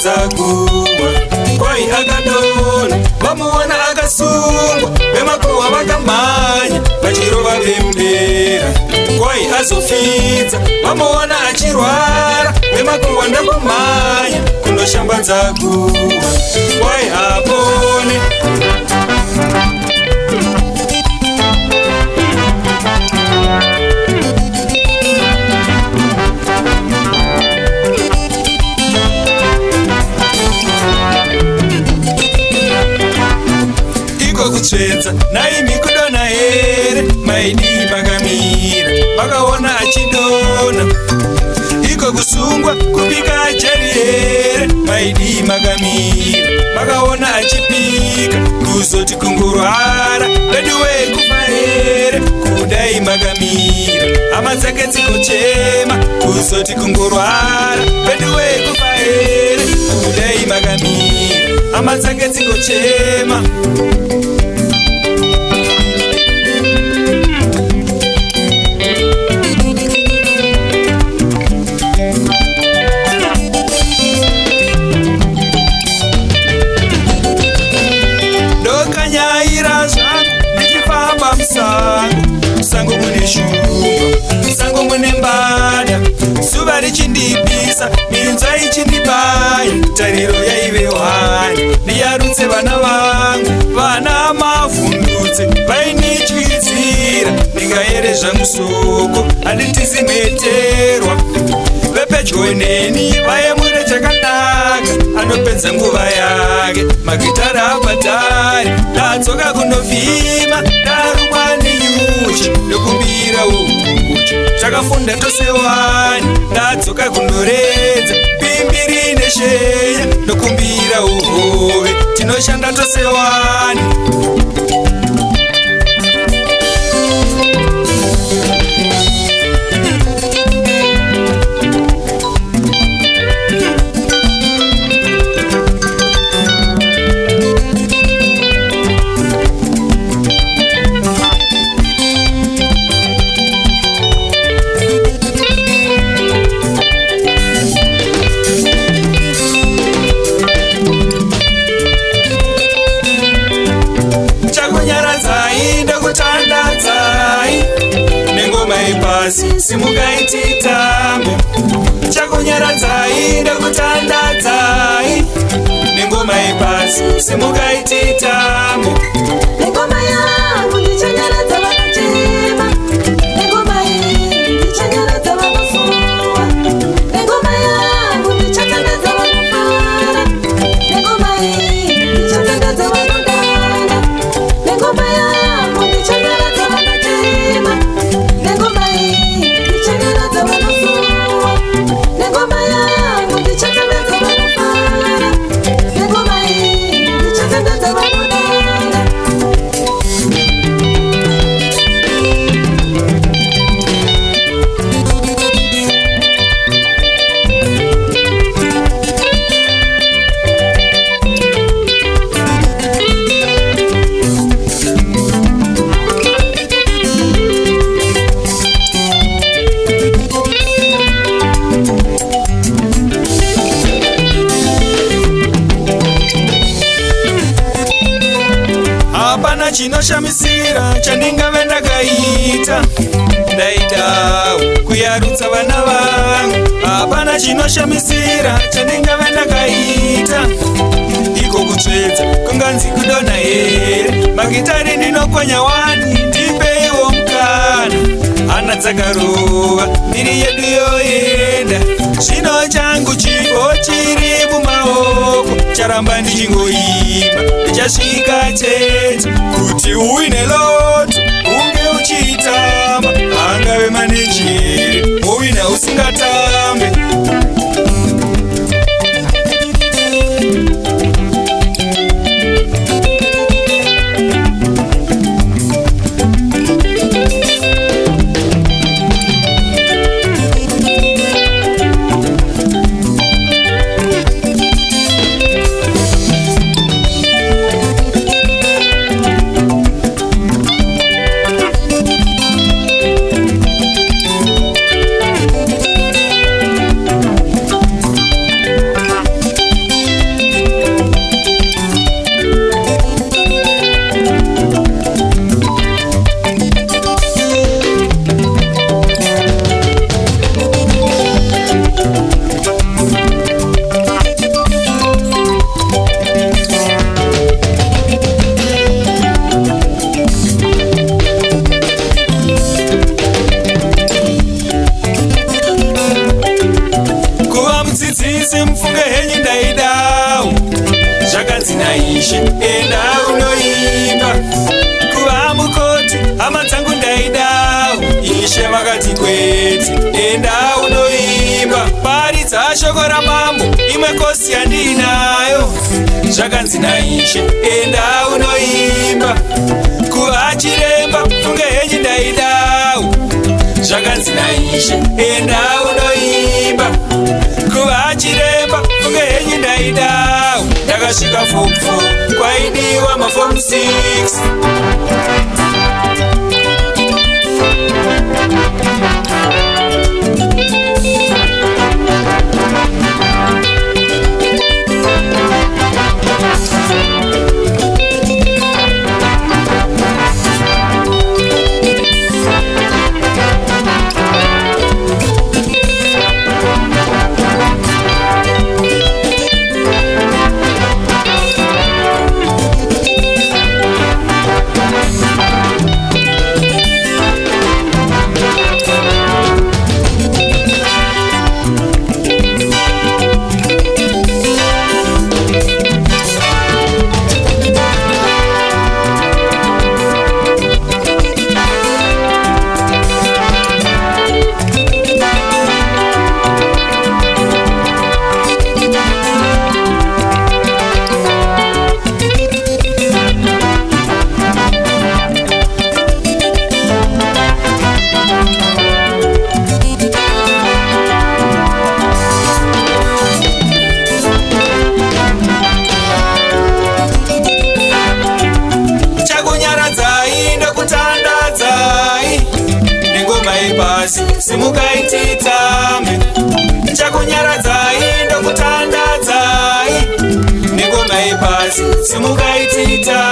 dzakuwa kwai akadona vamuona akasungwa vemakuhwa vakamhanya vachirova bembera kwai azofidza vamuona achirwara vemakuhwa ndakumhanya kundoshambadza kuwa kwai apone kutsvedza naimi kudona here maidi makamira vakaona achidona iko kusungwa kupika jeri here maidi makamira vakaona achipika kuzoti kungurwara beduwe kufa here kudai makamira hama dzake dzikochema kuzoti kungurwara beduwe kufa here kudai makamira hama dzake dzikochema musango mune shumba musango mune mbada zuva richindipisa minzwa ichindibaya tariro yaive hwani ndiyarutse vana vangu vana mavhundutse vainityizira ndingayerezva musoko handitizimeterwa vepedyo neni vayemure chakanaka anopedza nguva yake magitara abhatari ndadzoka kunovhima ndarumwa nenyuchi ndokumbira uchi takafunda tose wani ndadzoka kunoredza pimbiri nesheya ndokumbira uhove tinoshanda tose wani simukaiti tambe chakunyaradzai ndakutandadzai nengoma ipasi simukaiti tambe nengoma yangu ndichanyaradza vakachema nengoma iyi ndichanyaradza vanofuwa nengoma yangu ndichatandadza vanofara nengoma iyi ndichatandadza vanodana nengoma yangu ndichanyaradza vakachema nengoma iyi chinoshamisira chandingave ndakaita ndaidawo kuyarutsa vana vangu hapana chinoshamisira chandingave ndakaita iko kutsvedza kunganzi kudona here magitari ndinokonya wani ndipeiwo mukana hana dzakarova miri yedu yoenda zvino changu chipo chiri mumaoko charamba ndichingoimba ndichasvika chete kuti uine loto unge uchitamba angave manejeri uina usingatambe ishe enda unoimba kuva mukoti hama dzangu ndaidawo ishe vakati kwete enda unoimba paridza shoko ramambo imwe kosi yandinayo zvakanzi naishe enda unoimba kuva chiremba funge henyu ndaidawo zvakanzi naishe enda unoimba kuva chiremba funge henyu ndaidawo ndakasvika form 4 kwaidiwa maform 6 simukaititame chakunyaradzai ndokutandadzai nengoma yepasi simukaitita